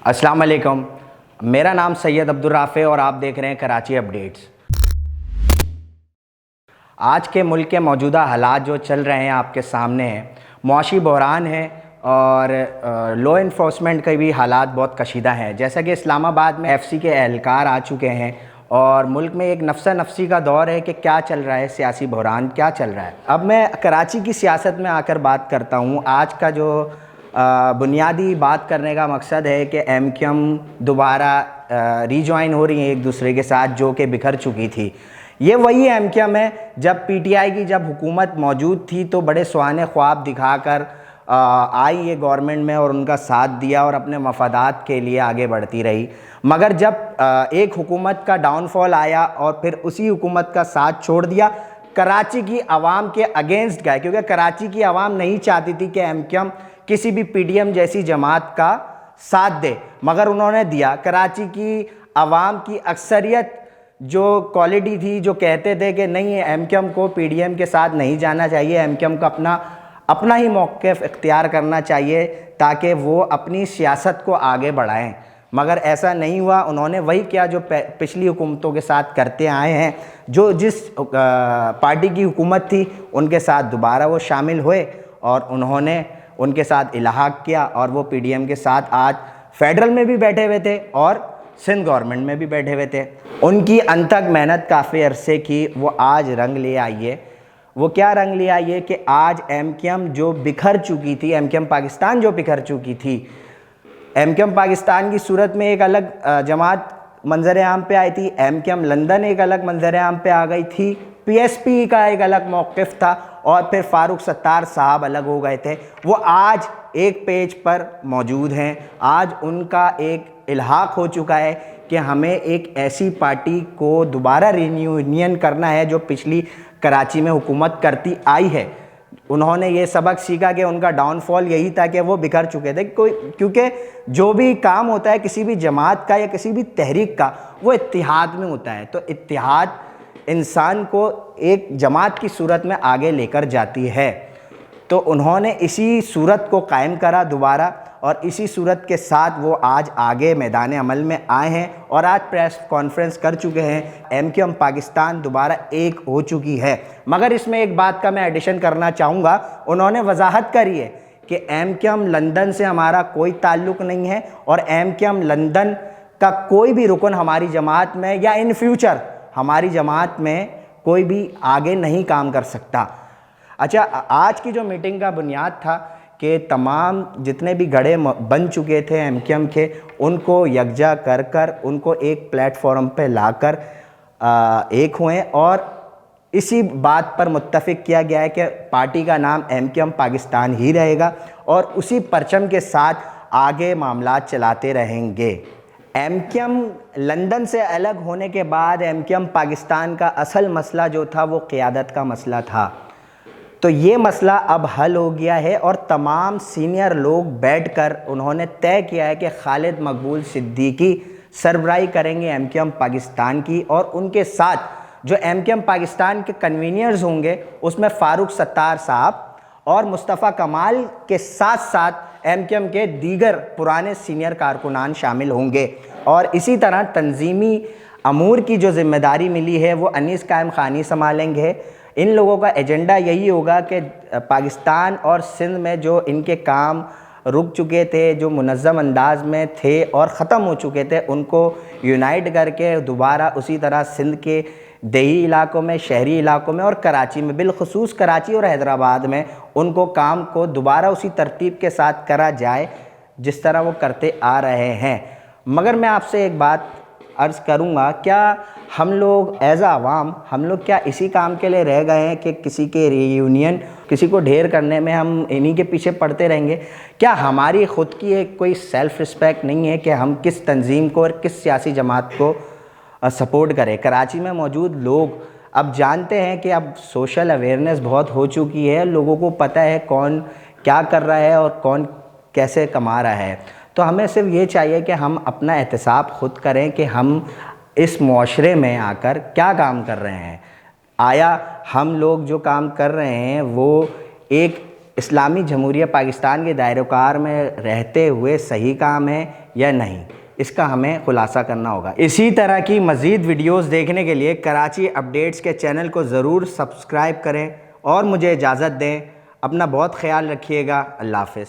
अस्सलाम वालेकुम। मेरा नाम सैयद अब्दुल राफ़े और आप देख रहे हैं कराची अपडेट्स। आज के मुल्क के मौजूदा हालात जो चल रहे हैं आपके सामने हैं, मुआशी बहरान है और लॉ इन्फोर्समेंट के भी हालात बहुत कशीदा हैं। जैसा कि इस्लामाबाद में एफसी के एहलकार आ चुके हैं और मुल्क में एक नफ्सा नफसी का दौर है कि क्या चल रहा है, सियासी बहरान क्या चल रहा है। अब मैं कराची की सियासत में आकर बात करता हूँ। आज का जो बुनियादी बात करने का मकसद है कि एमक्यूएम दोबारा रीजॉइन हो रही है एक दूसरे के साथ, जो कि बिखर चुकी थी। ये वही एमक्यूएम है जब पीटीआई की जब हुकूमत मौजूद थी तो बड़े सुहाने ख्वाब दिखाकर आई ये गवर्नमेंट में और उनका साथ दिया और अपने मफादात के लिए आगे बढ़ती रही। मगर जब एक हुकूमत का डाउनफॉल आया और फिर उसी हुकूमत का साथ छोड़ दिया, कराची की आवाम के अगेंस्ट गए, क्योंकि कराची की आवाम नहीं चाहती थी कि एमक्यूएम किसी भी पीडीएम जैसी जमात का साथ दे, मगर उन्होंने दिया। कराची की आवाम की अक्सरियत जो क्वालिटी थी, जो कहते थे कि नहीं एमक्यूएम को पीडीएम के साथ नहीं जाना चाहिए, एमक्यूएम को अपना ही मौक़िफ़ इख्तियार करना चाहिए ताकि वो अपनी सियासत को आगे बढ़ाएं। मगर ऐसा नहीं हुआ। उन्होंने वही किया जो पिछली हुकूमतों के साथ करते आए हैं। जो जिस पार्टी की हुकूमत थी उनके साथ दोबारा वो शामिल हुए और उन्होंने उनके साथ इलाहाक किया और वो पीडीएम के साथ आज फेडरल में भी बैठे हुए थे और सिंध गवर्नमेंट में भी बैठे हुए थे। उनकी अनथक मेहनत काफ़ी अरसे की वो आज रंग ले आई है। वो क्या रंग ले आई है कि आज एमक्यूएम जो बिखर चुकी थी, एमक्यूएम पाकिस्तान जो बिखर चुकी थी, एमक्यूएम पाकिस्तान की सूरत में एक अलग जमात मंजर आम पे आई थी, एमक्यूएम लंदन एक अलग मंजर आम पे आ गई थी, पीएसपी का एक अलग मौक़िफ़ था और फिर फ़ारूक सत्तार साहब अलग हो गए थे। वो आज एक पेज पर मौजूद हैं। आज उनका एक इल्हाक हो चुका है कि हमें एक ऐसी पार्टी को दोबारा रीयूनियन करना है जो पिछली कराची में हुकूमत करती आई है। उन्होंने ये सबक सीखा कि उनका डाउनफॉल यही था कि वो बिखर चुके थे। क्योंकि जो भी काम होता है किसी भी जमात का या किसी भी तहरीक का, वो इत्तिहाद में होता है। तो इत्तिहाद इंसान को एक जमात की सूरत में आगे लेकर जाती है। तो उन्होंने इसी सूरत को कायम करा दोबारा और इसी सूरत के साथ वो आज आगे मैदान अमल में आए हैं और आज प्रेस कॉन्फ्रेंस कर चुके हैं। एमक्यूएम पाकिस्तान दोबारा एक हो चुकी है। मगर इसमें एक बात का मैं एडिशन करना चाहूँगा। उन्होंने वजाहत करी है कि एमक्यूएम लंदन से हमारा कोई ताल्लुक़ नहीं है और एमक्यूएम लंदन का कोई भी रुकन हमारी जमात में या इन फ्यूचर हमारी जमात में कोई भी आगे नहीं काम कर सकता। अच्छा, आज की जो मीटिंग का बुनियाद था कि तमाम जितने भी गड़े बन चुके थे एमक्यूएम के, उनको यकजा कर कर उनको एक प्लेटफॉर्म पे लाकर एक हुए और इसी बात पर मुत्तफ़िक किया गया है कि पार्टी का नाम एमक्यूएम पाकिस्तान ही रहेगा और उसी परचम के साथ आगे मामलात चलाते रहेंगे। एमक्यूएम लंदन से अलग होने के बाद एमक्यूएम पाकिस्तान का असल मसला जो था वो क़ियादत का मसला था। तो ये मसला अब हल हो गया है और तमाम सीनियर लोग बैठकर उन्होंने तय किया है कि खालिद मकबूल सिद्दीकी सरबराही करेंगे एमक्यूएम पाकिस्तान की और उनके साथ जो एमक्यूएम पाकिस्तान के कन्वीनियर्स होंगे उसमें फ़ारूक सत्तार साहब और मुस्तफ़ा कमाल के साथ साथ एमक्यूएम के दीगर पुराने सीनियर कारकुनान शामिल होंगे। और इसी तरह तंजीमी अमूर की जो ज़िम्मेदारी मिली है वो अनीस कायम खानी संभालेंगे। इन लोगों का एजेंडा यही होगा कि पाकिस्तान और सिंध में जो इनके काम रुक चुके थे, जो मुनज़्ज़म अंदाज में थे और ख़त्म हो चुके थे, उनको यूनाइट करके दोबारा उसी तरह सिंध के देही इलाकों में, शहरी इलाकों में और कराची में, बिलखुसूस कराची और हैदराबाद में उनको काम को दोबारा उसी तरतीब के साथ करा जाए जिस तरह वो करते आ रहे हैं। मगर मैं आपसे एक बात अर्ज़ करूँगा, क्या हम लोग एज़ आवाम हम लोग क्या इसी काम के लिए रह गए हैं कि किसी के रीयूनियन, किसी को ढेर करने में हम इन्हीं के पीछे पड़ते रहेंगे? क्या हमारी ख़ुद की एक कोई सेल्फ़ रिस्पेक्ट नहीं है कि हम किस तंजीम को और किस सियासी जमात को सपोर्ट करें? कराची में मौजूद लोग अब जानते हैं कि अब सोशल अवेयरनेस बहुत हो चुकी है, लोगों को पता है कौन क्या कर रहा है और कौन कैसे कमा रहा है। तो हमें सिर्फ ये चाहिए कि हम अपना एहतसाब ख़ुद करें कि हम इस मुआशरे में आकर क्या काम कर रहे हैं। आया हम लोग जो काम कर रहे हैं वो एक इस्लामी जमहूरिया पाकिस्तान के दायरोकार में रहते हुए सही काम है या नहीं, इसका हमें खुलासा करना होगा। इसी तरह की मज़ीद वीडियोस देखने के लिए कराची अपडेट्स के चैनल को ज़रूर सब्सक्राइब करें और मुझे इजाज़त दें। अपना बहुत ख्याल रखिएगा। अल्लाह हाफ़िज़।